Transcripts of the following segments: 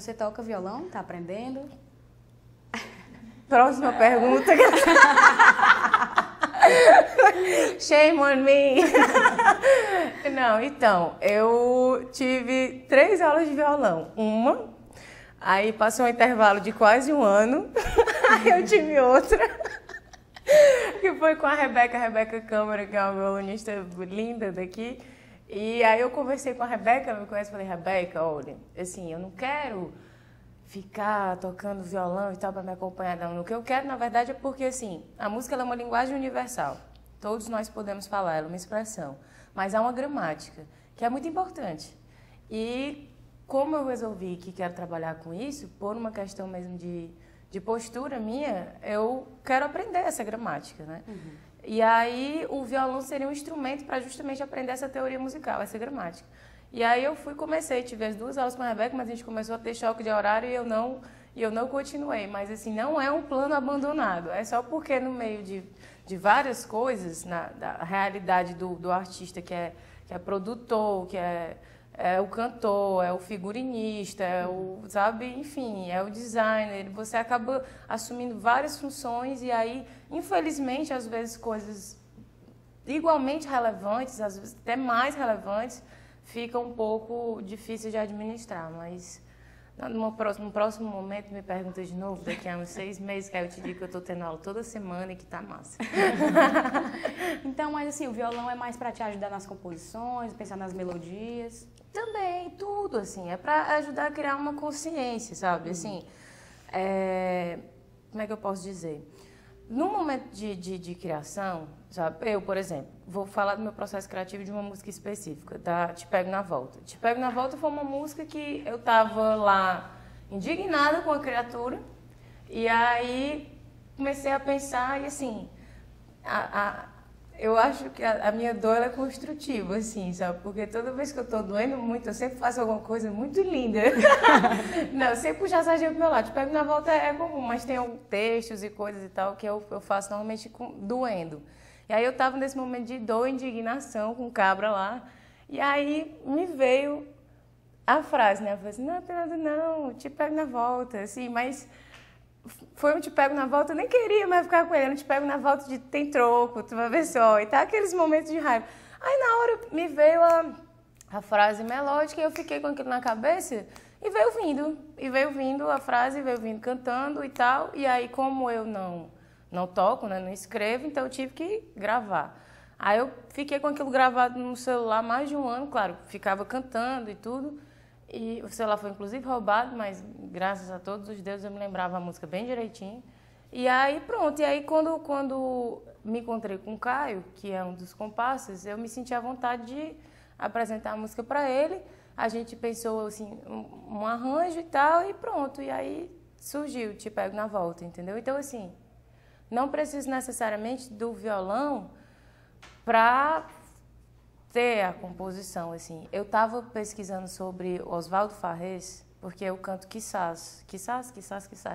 você toca violão? Tá aprendendo? Próxima pergunta. Shame on me. Não, então, eu tive 3 aulas de violão. Uma, aí passou um intervalo de quase um ano, aí eu tive outra, que foi com a Rebeca Câmara, que é uma violonista linda daqui. E aí eu conversei com a Rebeca, me conhece, falei, Rebeca, olha, assim, eu não quero ficar tocando violão e tal para me acompanhar, não. O que eu quero, na verdade, é porque, assim, a música ela é uma linguagem universal. Todos nós podemos falar, ela é uma expressão. Mas há uma gramática, que é muito importante. E como eu resolvi que quero trabalhar com isso, por uma questão mesmo de postura minha, eu quero aprender essa gramática, né? Uhum. E aí o violão seria um instrumento para justamente aprender essa teoria musical, essa gramática. E aí eu comecei, tive as 2 aulas com a Rebeca, mas a gente começou a ter choque de horário e eu não continuei. Mas assim, não é um plano abandonado, é só porque no meio de várias coisas, da realidade do artista que é produtor, que é o cantor, é o figurinista, sabe, enfim, é o designer, você acaba assumindo várias funções e aí, infelizmente, às vezes coisas igualmente relevantes, às vezes até mais relevantes, fica um pouco difícil de administrar, mas no próximo momento me pergunta de novo, daqui a uns 6 meses, que aí eu te digo que eu estou tendo aula toda semana e que tá massa. Então, mas assim, o violão é mais para te ajudar nas composições, pensar nas melodias? Também, tudo, assim, é para ajudar a criar uma consciência, sabe, assim, como é que eu posso dizer? No momento de criação, sabe, eu, por exemplo, vou falar do meu processo criativo de uma música específica, da Te Pego na Volta. Te Pego na Volta foi uma música que eu tava lá indignada com a criatura, e aí comecei a pensar, e assim, eu acho que a minha dor ela é construtiva, assim, sabe? Porque toda vez que eu tô doendo muito, eu sempre faço alguma coisa muito linda. Não, eu sempre puxo a sardinha pro meu lado. Te Pego na Volta é comum, mas tem textos e coisas e tal que eu faço normalmente doendo. E aí eu tava nesse momento de dor, indignação com o cabra lá. E aí me veio a frase, né? Eu falei assim, não, Fernando, não, te pego na volta, assim, mas... Foi um Te Pego na Volta, eu nem queria mais ficar com ele, eu Te Pego na Volta de tem troco, tu vai ver só, e tá aqueles momentos de raiva. Aí na hora me veio a frase melódica e eu fiquei com aquilo na cabeça e veio vindo a frase, veio vindo cantando e tal, e aí como eu não toco, né, não escrevo, então eu tive que gravar. Aí eu fiquei com aquilo gravado no celular mais de um ano, claro, ficava cantando e tudo. E o celular foi inclusive roubado, mas graças a todos os deuses eu me lembrava a música bem direitinho. E aí pronto, e aí quando me encontrei com o Caio, que é um dos comparsas, eu me senti à vontade de apresentar a música para ele. A gente pensou assim, um arranjo e tal, e pronto. E aí surgiu Te Pego na Volta, entendeu? Então assim, não preciso necessariamente do violão para ter a composição, assim. Eu estava pesquisando sobre Oswaldo Farrés, porque eu canto Quizás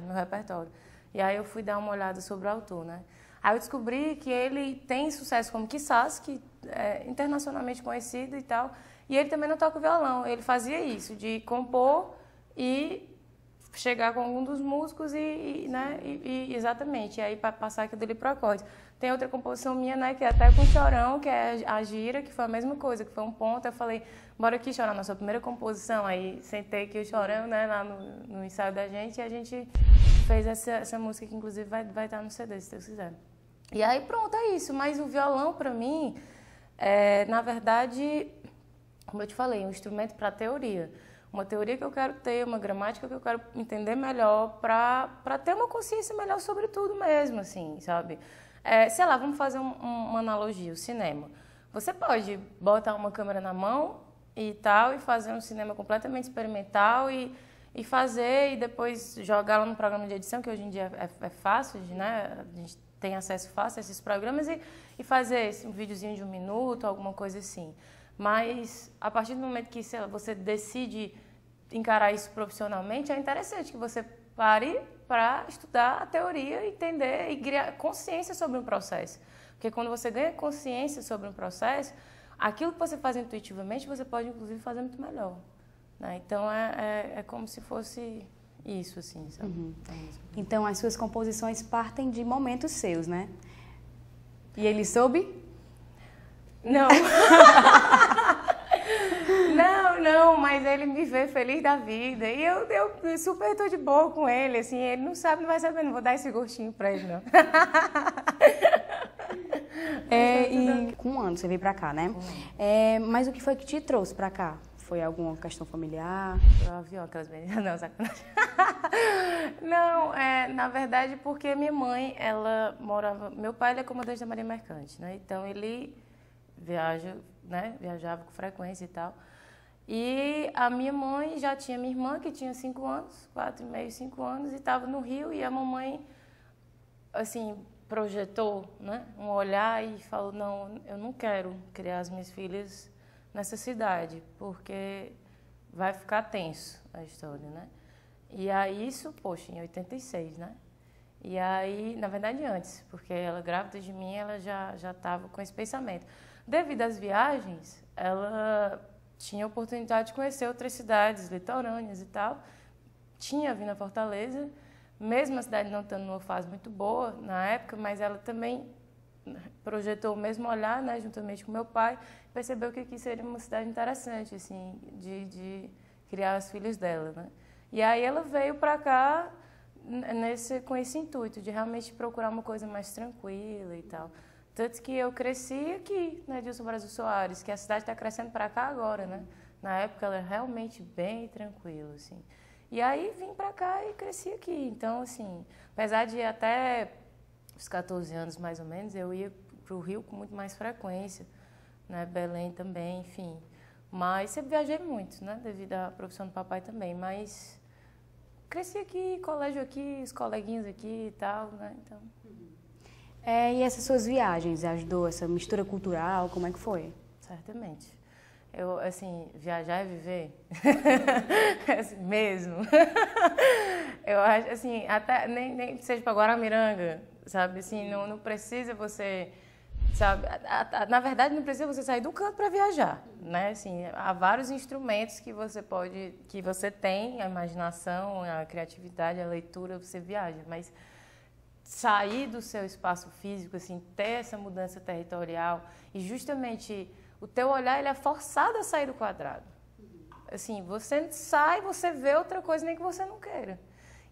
no meu repertório. E aí eu fui dar uma olhada sobre o autor, né? Aí eu descobri que ele tem sucesso como Quizás, que é internacionalmente conhecido e tal, e ele também não toca violão. Ele fazia isso, de compor e chegar com algum dos músicos né, exatamente, e aí para passar aquilo ali pro acorde. Tem outra composição minha, né, que é até com Chorão, que é a Gira, que foi a mesma coisa, que foi um ponto. Eu falei, bora aqui, Chorão, nossa primeira composição. Aí sentei aqui o Chorão, né, lá no ensaio da gente, e a gente fez essa música, que inclusive vai estar no CD, se Deus quiser. E aí pronto, é isso. Mas o violão, para mim, na verdade, como eu te falei, um instrumento para teoria. Uma teoria que eu quero ter, uma gramática que eu quero entender melhor, para ter uma consciência melhor sobre tudo mesmo, assim, sabe? Sei lá, vamos fazer uma analogia, o cinema. Você pode botar uma câmera na mão e tal, e fazer um cinema completamente experimental e fazer, e depois jogar lá no programa de edição, que hoje em dia é fácil, né? A gente tem acesso fácil a esses programas, e fazer um videozinho de 1 minuto, alguma coisa assim. Mas, a partir do momento que sei lá, você decide encarar isso profissionalmente, é interessante que você pare para estudar a teoria, entender e criar consciência sobre um processo. Porque quando você ganha consciência sobre um processo, aquilo que você faz intuitivamente, você pode, inclusive, fazer muito melhor. né? Então, é como se fosse isso, assim, sabe? Uhum. Então, as suas composições partem de momentos seus, né? E ele soube? Não. Não, mas ele me vê feliz da vida. E eu super tô de boa com ele, assim. Ele não sabe, não vai saber, não vou dar esse gostinho pra ele, não. E com 1 ano você veio pra cá, né? Mas o que foi que te trouxe pra cá? Foi alguma questão familiar? Viu aquelas meninas? Não, sacanagem. Não, na verdade, porque minha mãe, ela morava... Meu pai, ele é comandante da Marinha Mercante, né? Então, ele viajava com frequência e tal. E a minha mãe já tinha minha irmã, que tinha 5 anos, 4 e meio, 5 anos, e estava no Rio. E a mamãe, assim, projetou, né, um olhar e falou, não, eu não quero criar as minhas filhas nessa cidade, porque vai ficar tenso a história, né? E aí isso, poxa, em 86, né? E aí, na verdade, antes, porque ela, grávida de mim, ela já estava com esse pensamento. Devido às viagens, ela tinha a oportunidade de conhecer outras cidades litorâneas e tal. Tinha vindo a Fortaleza, mesmo a cidade não estando numa fase muito boa na época, mas ela também projetou o mesmo olhar, né, juntamente com meu pai, percebeu que aqui seria uma cidade interessante, assim, de criar os filhos dela, né? E aí ela veio para cá com esse intuito de realmente procurar uma coisa mais tranquila e tal. Tanto que eu cresci aqui, né, Edilson Brasil Soares, que a cidade está crescendo para cá agora, né? Na época ela é realmente bem tranquila, assim. E aí vim para cá e cresci aqui. Então, assim, apesar de até os 14 anos mais ou menos, eu ia para o Rio com muito mais frequência, né? Belém também, enfim. Mas sempre viajei muito, né? Devido à profissão do papai também. Mas cresci aqui, colégio aqui, os coleguinhas aqui e tal, né? Então... E essas suas viagens, ajudou essa mistura cultural, como é que foi? Certamente. Eu, assim, viajar é viver, assim, mesmo. Eu acho, assim, até nem seja para Guaramiranga, sabe? Assim, não precisa você, sabe? Na verdade, não precisa você sair do canto para viajar, né? Assim, há vários instrumentos que você tem, a imaginação, a criatividade, a leitura, você viaja, mas sair do seu espaço físico, assim, ter essa mudança territorial e justamente o teu olhar, ele é forçado a sair do quadrado. Assim, você sai, você vê outra coisa nem que você não queira.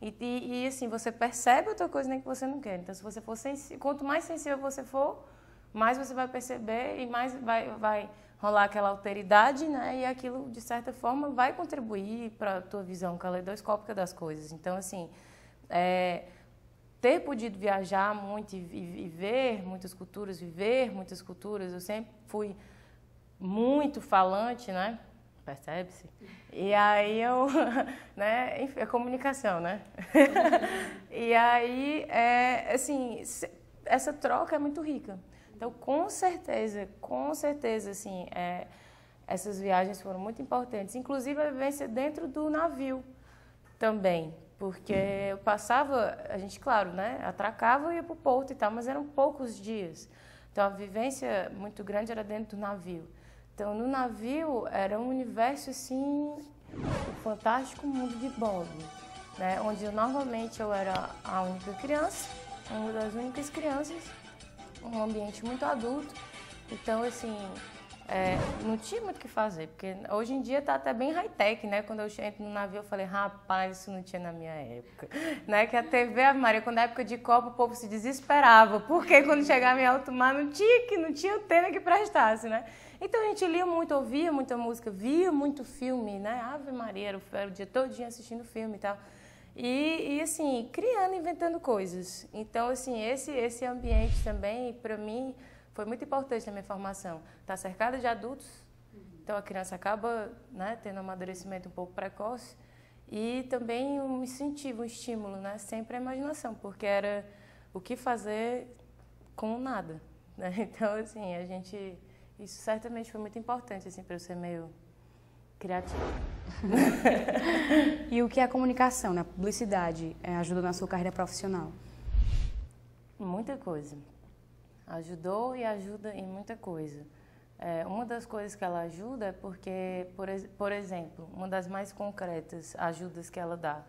E assim, você percebe outra coisa nem que você não queira. Então, se você for quanto mais sensível você for, mais você vai perceber e mais vai rolar aquela alteridade, né? E aquilo, de certa forma, vai contribuir para a tua visão caleidoscópica das coisas. Então, assim, ter podido viajar muito e ver muitas culturas, viver muitas culturas, eu sempre fui muito falante, né? Percebe-se? E aí eu, né? Enfim, a comunicação, né? E aí, assim, essa troca é muito rica. Então, com certeza, assim, essas viagens foram muito importantes. Inclusive, a vivência dentro do navio também. Porque eu passava, a gente, claro, né, atracava e ia para o porto e tal, mas eram poucos dias. Então, a vivência muito grande era dentro do navio. Então, no navio era um universo, assim, um fantástico mundo de Bob, né, onde normalmente eu era a única criança, uma das únicas crianças, um ambiente muito adulto. Então, assim... não tinha muito o que fazer, porque hoje em dia está até bem high-tech, né? Quando eu entro no navio, eu falei, rapaz, isso não tinha na minha época. Né? Que a TV, a Maria, quando na época de Copa, o povo se desesperava, porque quando chegava em alto mar não tinha antena que prestasse, né? Então a gente lia muito, ouvia muita música, via muito filme, né? Ave Maria, era o dia todinho assistindo filme e tal. E assim, criando, inventando coisas. Então, assim, esse ambiente também, para mim... Foi muito importante na minha formação. Estar cercada de adultos, então a criança acaba, né, tendo um amadurecimento um pouco precoce. E também um incentivo, um estímulo, né, sempre a imaginação, porque era o que fazer com nada. Né? Então, assim, isso certamente foi muito importante assim, para eu ser meio criativa. E o que é a comunicação, né, a publicidade, ajuda na sua carreira profissional? Muita coisa. Ajudou e ajuda em muita coisa. Uma das coisas que ela ajuda é porque, por exemplo, uma das mais concretas ajudas que ela dá,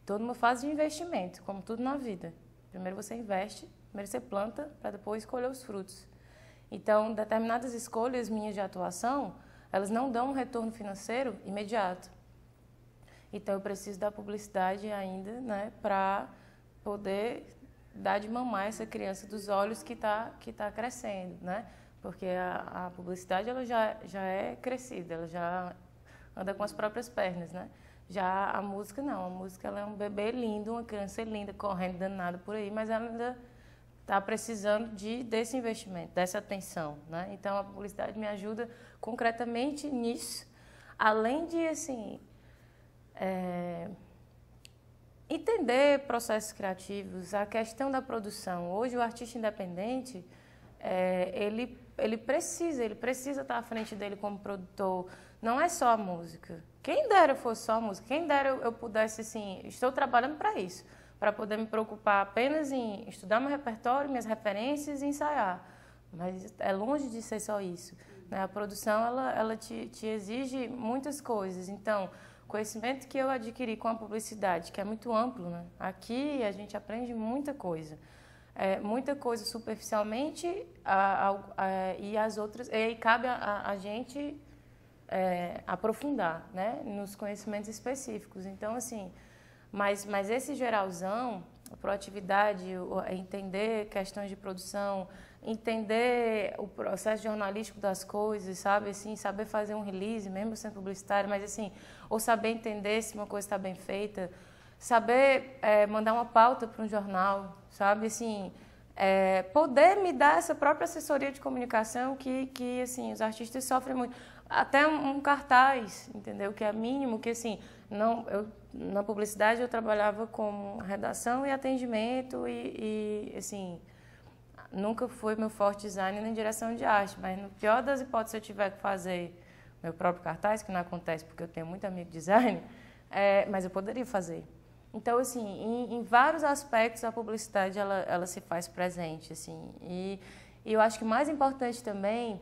toda uma fase de investimento, como tudo na vida. Primeiro você investe, primeiro você planta, para depois colher os frutos. Então, determinadas escolhas minhas de atuação, elas não dão um retorno financeiro imediato. Então, eu preciso da publicidade ainda, né, para poder dar de mamar essa criança dos olhos que tá crescendo, né? Porque a publicidade ela já é crescida, ela já anda com as próprias pernas, né? Já a música não, a música ela é um bebê lindo, uma criança linda, correndo danada por aí, mas ela ainda está precisando desse investimento, dessa atenção, né? Então a publicidade me ajuda concretamente nisso, além de assim entender processos criativos, a questão da produção. Hoje o artista independente ele precisa estar à frente dele como produtor. Não é só a música. Quem dera fosse só a música, quem dera eu pudesse, assim, estou trabalhando para isso, para poder me preocupar apenas em estudar meu repertório, minhas referências e ensaiar. Mas é longe de ser só isso, né? A produção, ela te exige muitas coisas. Então, o conhecimento que eu adquiri com a publicidade, que é muito amplo, né? Aqui a gente aprende muita coisa. Muita coisa superficialmente e as outras, e aí cabe a gente aprofundar, né, nos conhecimentos específicos. Então, assim, mas esse geralzão, a proatividade, entender questões de produção, entender o processo jornalístico das coisas, sabe, assim, saber fazer um release, mesmo sendo publicitário, mas assim, ou saber entender se uma coisa está bem feita, saber mandar uma pauta para um jornal, sabe, assim, poder me dar essa própria assessoria de comunicação que assim, os artistas sofrem muito. Até um cartaz, entendeu? Que é mínimo, que assim, na publicidade eu trabalhava com redação e atendimento e assim, nunca foi meu forte design nem direção de arte, mas no pior das hipóteses, se eu tiver que fazer meu próprio cartaz, que não acontece porque eu tenho muito amigo design, mas eu poderia fazer. Então, assim, em vários aspectos a publicidade ela se faz presente, assim. E eu acho que o mais importante também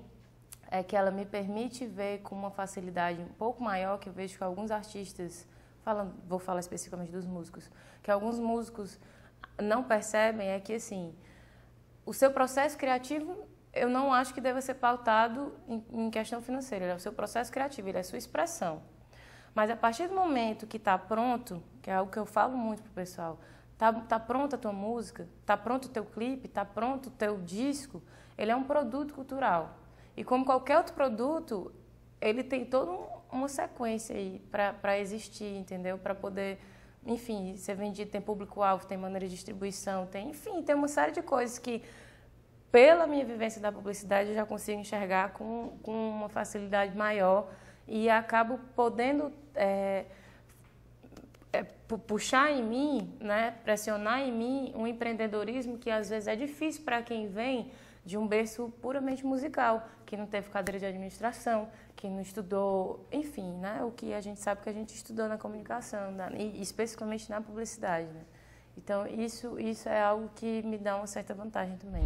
é que ela me permite ver com uma facilidade um pouco maior, que eu vejo que alguns artistas, vou falar especificamente dos músicos, que alguns músicos não percebem, é que, assim, o seu processo criativo, eu não acho que deva ser pautado em questão financeira, ele é o seu processo criativo, ele é a sua expressão. Mas a partir do momento que está pronto, que é algo que eu falo muito pro pessoal, tá pronta a tua música, tá pronto o teu clipe, tá pronto o teu disco, ele é um produto cultural. E como qualquer outro produto, ele tem toda uma sequência aí para existir, entendeu? Para poder, enfim, ser vendido, tem público-alvo, tem maneira de distribuição, enfim, tem uma série de coisas que, pela minha vivência da publicidade, eu já consigo enxergar com uma facilidade maior e acabo podendo puxar em mim, né, pressionar em mim um empreendedorismo que às vezes é difícil para quem vem de um berço puramente musical, que não teve cadeira de administração, que não estudou, enfim, né, o que a gente sabe que a gente estudou na comunicação, e especificamente na publicidade, né? Então, isso é algo que me dá uma certa vantagem também.